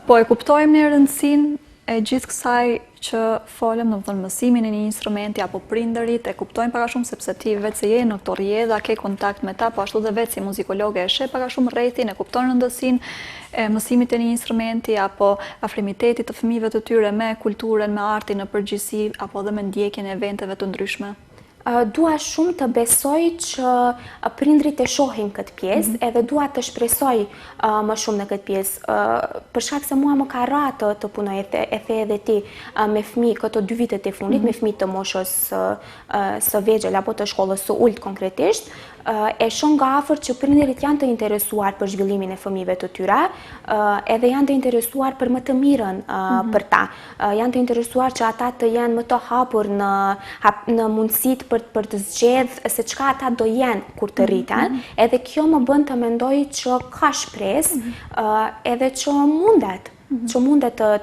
Po e kuptojmë në rëndësinë e gjithë kësaj që folëm, domethënë mësimin e një instrumenti apo prindërit e kuptojnë pak a shumë sepse ti vetë se je në këto rrjedha, ke kontakt me ta, po ashtu dhe vetë si muzikologe e sheh pak a shumë rrethin, e kupton rëndësinë e mësimit e një instrumenti apo afrimitetit të fëmijëve të tyre me kulturën, me artin në përgjithësi apo edhe me ndjekjen e eventeve të ndryshme. Dua shumë të besoj që prindrit e shohin këtë pjesë, edhe dua të shpresoj më shumë në këtë pjesë. Për shkak se mua më ka rrë të punoj, e the edhe ti, me fëmijë këto 2 vitet e fundit, me fëmijë të moshës së vegjël apo të shkollës së ulët konkretisht, e shoh nga afër që prindërit janë të interesuar për zhvillimin e fëmijëve të tyre, edhe janë të interesuar për më të mirën për ta. Janë të interesuar që ata të jenë më të hapur në mundësitë për të zgjedhë se çka ata do jenë kur të rriten, edhe kjo më bën të mendoj që ka shpresë, edhe që mundet të